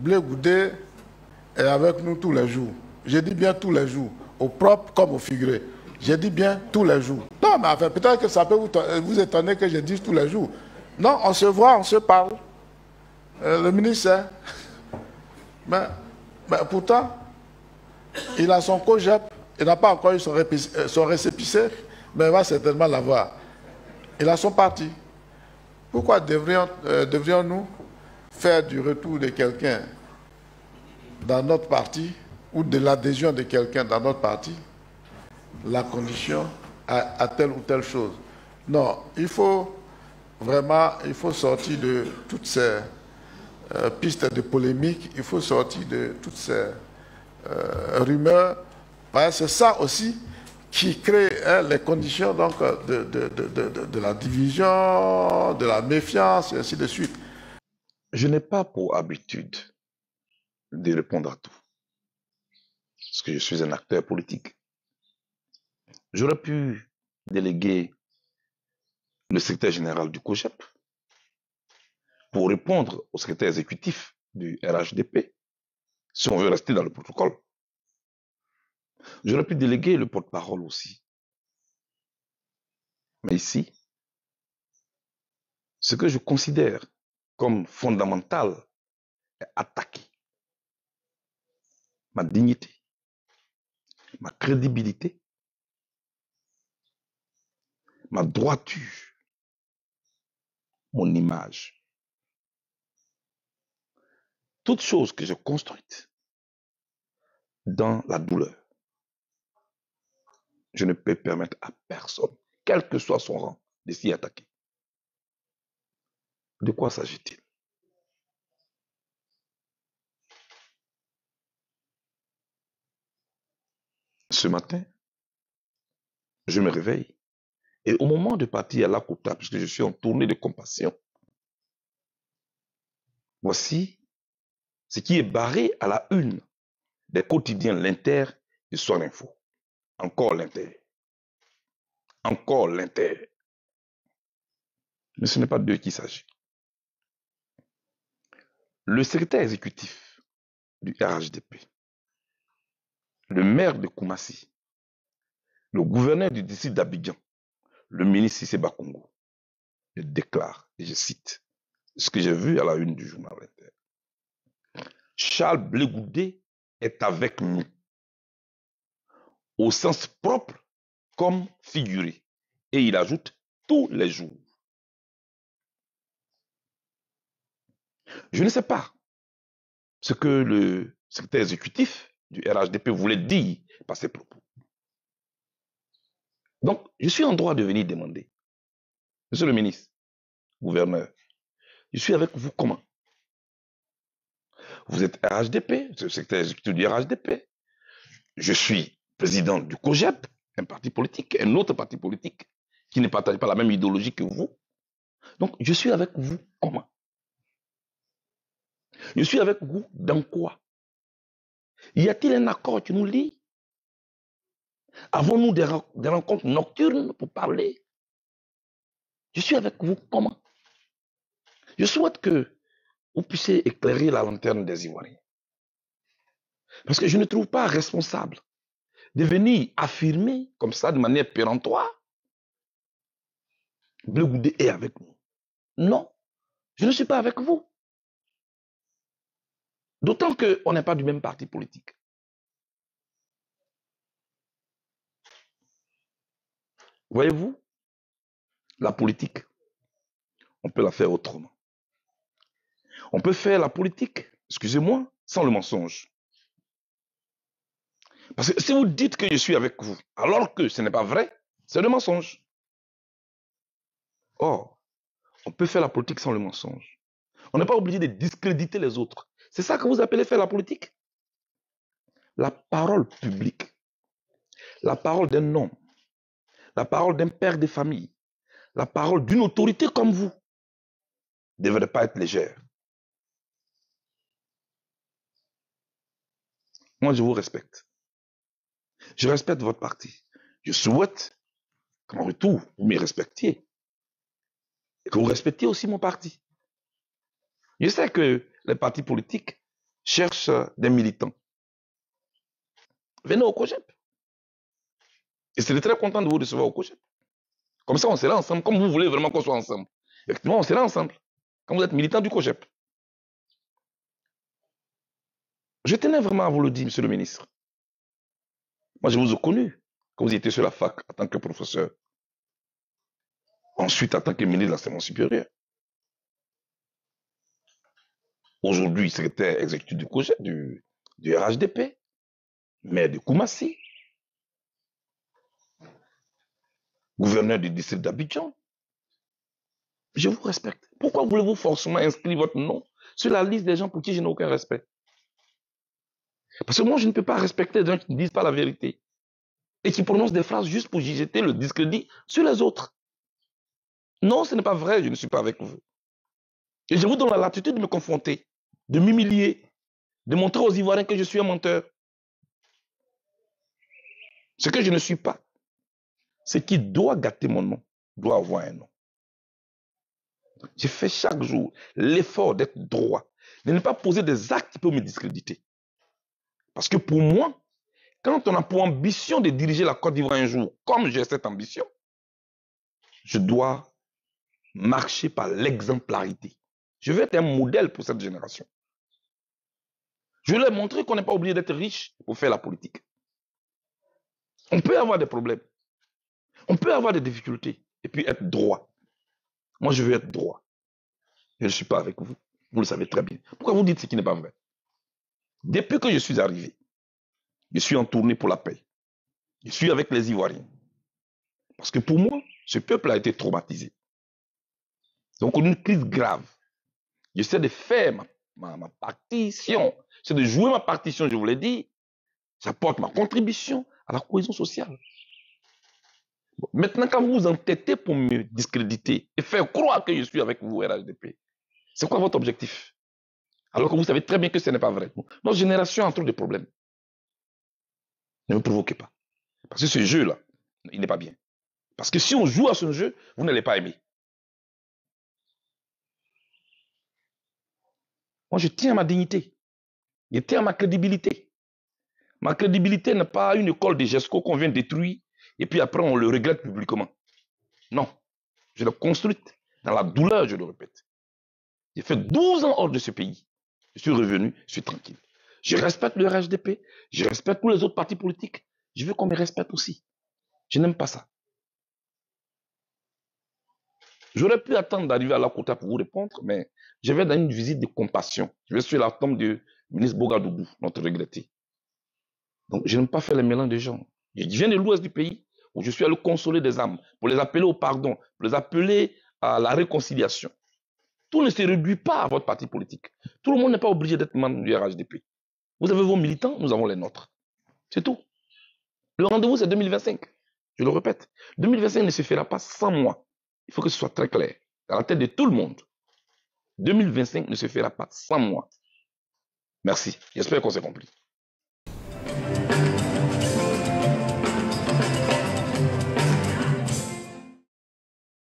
Blé Goudé est avec nous tous les jours. Je dis bien tous les jours, au propre comme au figuré. Je dis bien tous les jours. Non, mais enfin, peut-être que ça peut vous étonner que je dise tous les jours. Non, on se voit, on se parle. Le ministre sait. Mais pourtant, il a son COGEP. Il n'a pas encore eu son récépissé, mais il va certainement l'avoir. Il a son parti. Pourquoi devrions-nous faire du retour de quelqu'un dans notre parti ou de l'adhésion de quelqu'un dans notre parti la condition à telle ou telle chose? Non, il faut vraiment sortir de toutes ces pistes de polémique, il faut sortir de toutes ces rumeurs. C'est ça aussi qui crée les conditions donc, de la division, de la méfiance, et ainsi de suite. Je n'ai pas pour habitude de répondre à tout, parce que je suis un acteur politique. J'aurais pu déléguer le secrétaire général du COGEP pour répondre au secrétaire exécutif du RHDP, si on veut rester dans le protocole. J'aurais pu déléguer le porte-parole aussi. Mais ici, ce que je considère comme fondamental est attaquer ma dignité, ma crédibilité, ma droiture, mon image. Toute chose que j'ai construite dans la douleur, je ne peux permettre à personne, quel que soit son rang, de s'y attaquer. De quoi s'agit-il? Ce matin, je me réveille et au moment de partir à Lakota, puisque je suis en tournée de compassion, voici ce qui est barré à la une des quotidiens L'Inter et Soir Info. Encore l'Inter. Encore l'Inter. Mais ce n'est pas d'eux qu'il s'agit. Le secrétaire exécutif du RHDP, le maire de Koumassi, le gouverneur du district d'Abidjan, le ministre Cissé Bakongo, je déclare, et je cite, ce que j'ai vu à la une du journal L'Inter. Charles Blé Goudé est avec nous, au sens propre comme figuré. Et il ajoute tous les jours. Je ne sais pas ce que le secrétaire exécutif du RHDP voulait dire par ses propos. Donc, je suis en droit de venir demander, monsieur le ministre, gouverneur, je suis avec vous comment? Vous êtes RHDP, le secrétaire exécutif du RHDP. Je suis président du COGEP, un parti politique, un autre parti politique qui ne partage pas la même idéologie que vous. Donc, je suis avec vous comment? Je suis avec vous dans quoi? Y a-t-il un accord qui nous lie? Avons-nous des rencontres nocturnes pour parler? Je suis avec vous comment? Je souhaite que vous puissiez éclairer la lanterne des Ivoiriens. Parce que je ne trouve pas responsable de venir affirmer comme ça de manière péremptoire Blé Goudé est avec nous. Non, je ne suis pas avec vous. D'autant qu'on n'est pas du même parti politique. Voyez-vous, la politique, on peut la faire autrement. On peut faire la politique, excusez-moi, sans le mensonge. Parce que si vous dites que je suis avec vous, alors que ce n'est pas vrai, c'est le mensonge. Or, on peut faire la politique sans le mensonge. On n'est pas obligé de discréditer les autres. C'est ça que vous appelez faire la politique? La parole publique, la parole d'un homme, la parole d'un père de famille, la parole d'une autorité comme vous ne devrait pas être légère. Moi, je vous respecte. Je respecte votre parti. Je souhaite qu'en retour, vous me respectiez. Et que vous respectiez aussi mon parti. Je sais que les partis politiques cherche des militants. Venez au COJEP. Et serais très content de vous recevoir au COJEP. Comme ça, on sera ensemble, comme vous voulez vraiment qu'on soit ensemble. Effectivement, on sera ensemble. Quand vous êtes militant du COJEP. Je tenais vraiment à vous le dire, monsieur le ministre. Moi, je vous ai connu quand vous étiez sur la fac en tant que professeur. Ensuite, en tant que ministre de l'enseignement supérieur. Aujourd'hui, secrétaire exécutif du COJEP, du RHDP, maire de Koumassi, gouverneur du district d'Abidjan. Je vous respecte. Pourquoi voulez-vous forcément inscrire votre nom sur la liste des gens pour qui je n'ai aucun respect? Parce que moi, je ne peux pas respecter des gens qui ne disent pas la vérité et qui prononcent des phrases juste pour jeter le discrédit sur les autres. Non, ce n'est pas vrai, je ne suis pas avec vous. Et je vous donne la latitude de me confronter, de m'humilier, de montrer aux Ivoiriens que je suis un menteur. Ce que je ne suis pas, ce qui doit gâter mon nom, doit avoir un nom. Je fais chaque jour l'effort d'être droit, de ne pas poser des actes qui peuvent me discréditer. Parce que pour moi, quand on a pour ambition de diriger la Côte d'Ivoire un jour, comme j'ai cette ambition, je dois marcher par l'exemplarité. Je veux être un modèle pour cette génération. Je veux leur montrer qu'on n'est pas obligé d'être riche pour faire la politique. On peut avoir des problèmes. On peut avoir des difficultés et puis être droit. Moi, je veux être droit. Je ne suis pas avec vous. Vous le savez très bien. Pourquoi vous dites ce qui n'est pas vrai? Depuis que je suis arrivé, je suis en tournée pour la paix. Je suis avec les Ivoiriens. Parce que pour moi, ce peuple a été traumatisé. Donc, on a une crise grave. J'essaie de faire ma partition. J'essaie de jouer ma partition, je vous l'ai dit. J'apporte ma contribution à la cohésion sociale. Bon, maintenant, quand vous vous entêtez pour me discréditer et faire croire que je suis avec vous, RHDP, c'est quoi votre objectif? Alors que vous savez très bien que ce n'est pas vrai. Notre génération a trop de problèmes. Ne me provoquez pas. Parce que ce jeu-là, il n'est pas bien. Parce que si on joue à ce jeu, vous n'allez pas aimer. Moi, je tiens à ma dignité. Je tiens à ma crédibilité. Ma crédibilité n'est pas une école de GESCO qu'on vient détruire et puis après on le regrette publiquement. Non. Je l'ai construite dans la douleur, je le répète. J'ai fait 12 ans hors de ce pays. Je suis revenu, je suis tranquille. Je respecte le RHDP, je respecte tous les autres partis politiques. Je veux qu'on me respecte aussi. Je n'aime pas ça. J'aurais pu attendre d'arriver à la Kota pour vous répondre, mais je vais dans une visite de compassion. Je vais sur la tombe du ministre Bogadougou, notre regretté. Donc, je n'aime pas faire les mélanges des gens. Je viens de l'ouest du pays, où je suis allé consoler des âmes, pour les appeler au pardon, pour les appeler à la réconciliation. Tout ne se réduit pas à votre parti politique. Tout le monde n'est pas obligé d'être membre du RHDP. Vous avez vos militants, nous avons les nôtres. C'est tout. Le rendez-vous, c'est 2025. Je le répète. 2025 ne se fera pas sans moi. Il faut que ce soit très clair. Dans la tête de tout le monde. 2025 ne se fera pas sans moi. Merci. J'espère qu'on s'est compris.